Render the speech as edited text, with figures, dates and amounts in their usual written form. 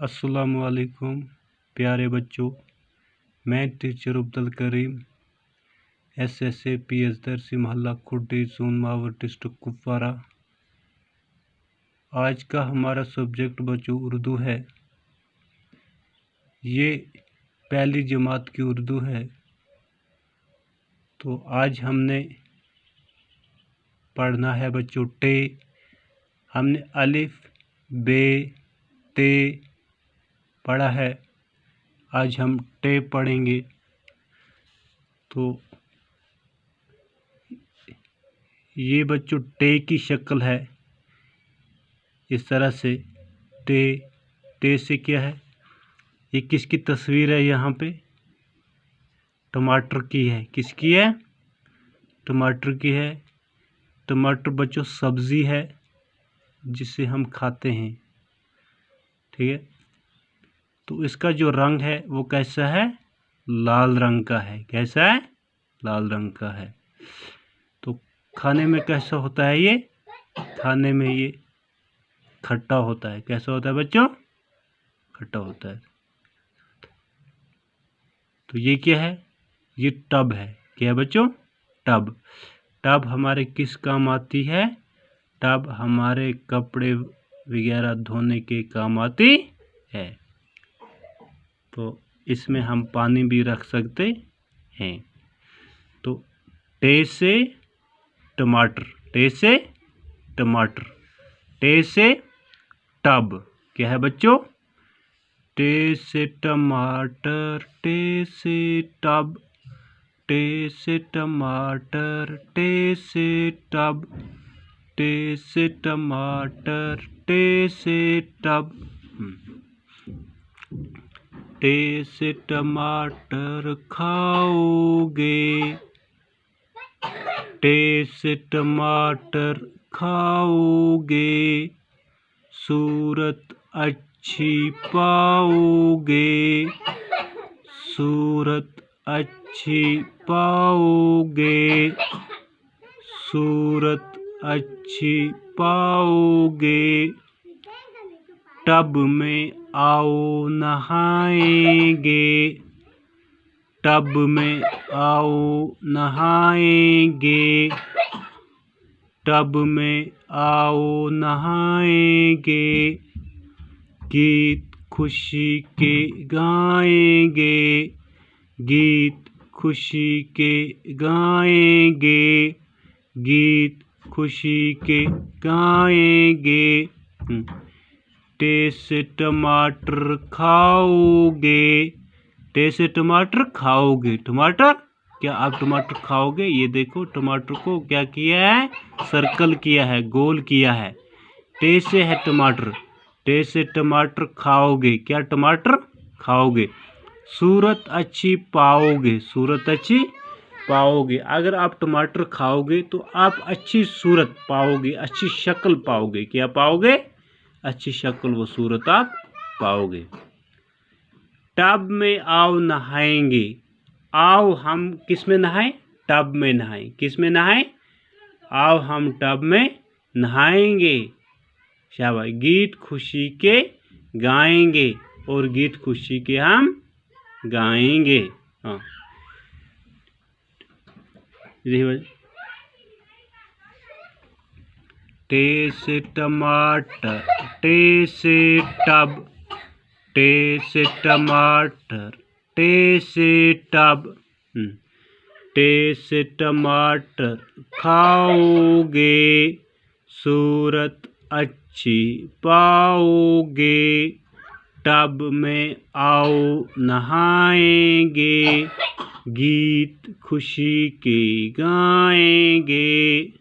अस्सलामु अलैकुम प्यारे बच्चों, मैं टीचर अब्दुल करीम SSAPS दरसी मोहल्ला खुर्डी जोन मावर डिस्ट्रिक्ट कुपवारा। आज का हमारा सब्जेक्ट बच्चों उर्दू है। ये पहली जमात की उर्दू है। तो आज हमने पढ़ना है बच्चों टे। हमने अलिफ बे ते पढ़ा है। आज हम टे पढ़ेंगे। तो ये बच्चों टे की शक्ल है इस तरह से। टे टे से क्या है, ये किसकी तस्वीर है? यहाँ पे टमाटर की है। किसकी है? टमाटर की है। टमाटर बच्चों सब्जी है जिसे हम खाते हैं, ठीक है। तो इसका जो रंग है वो कैसा है? लाल रंग का है। कैसा है? लाल रंग का है। तो खाने में कैसा होता है ये? खाने में ये खट्टा होता है। कैसा होता है बच्चों? खट्टा होता है। तो ये क्या है? ये टब है। क्या है बच्चों? टब। टब हमारे किस काम आती है? टब हमारे कपड़े वगैरह धोने के काम आती है। तो इसमें हम पानी भी रख सकते हैं। तो टे से टमाटर, टे से टमाटर, टे से टब। क्या है बच्चों? टे से टमाटर, टे से टब, टे से टमाटर, टे से टब, टे से टमाटर, टे से टब। टे से टमाटर खाओगे, टे से टमाटर खाओगे, सूरत अच्छी पाओगे, सूरत अच्छी पाओगे, सूरत अच्छी पाओगे। टब में आओ नहाएंगे, टब में आओ नहाएंगे, टब में आओ नहाएंगे। गीत खुशी के गाएंगे, गीत खुशी के गाएंगे, गीत खुशी के गाएंगे। टे से टमाटर खाओगे, टे से टमाटर खाओगे। टमाटर, क्या आप टमाटर खाओगे? ये देखो टमाटर को क्या किया है? सर्कल किया है, गोल किया है। टे से है टमाटर, टे से टमाटर खाओगे। क्या टमाटर खाओगे? सूरत अच्छी पाओगे, सूरत अच्छी पाओगे। अगर आप टमाटर खाओगे तो आप अच्छी सूरत पाओगे, अच्छी शक्ल पाओगे। क्या पाओगे? अच्छी शक्ल व सूरत आप पाओगे। टब में आओ नहाएंगे। आओ हम किस में नहाएं? टब में नहाएं। किस में नहाएं? आओ हम टब में नहाएंगे। शाबाश। गीत खुशी के गाएंगे, और गीत खुशी के हम गाएंगे। हाँ, टे से टमाटर, टे से टब, टे से टमाटर, टे से टब, टे से टमाटर खाओगे, सूरत अच्छी पाओगे, टब में आओ नहाएंगे, गीत खुशी के गाएंगे।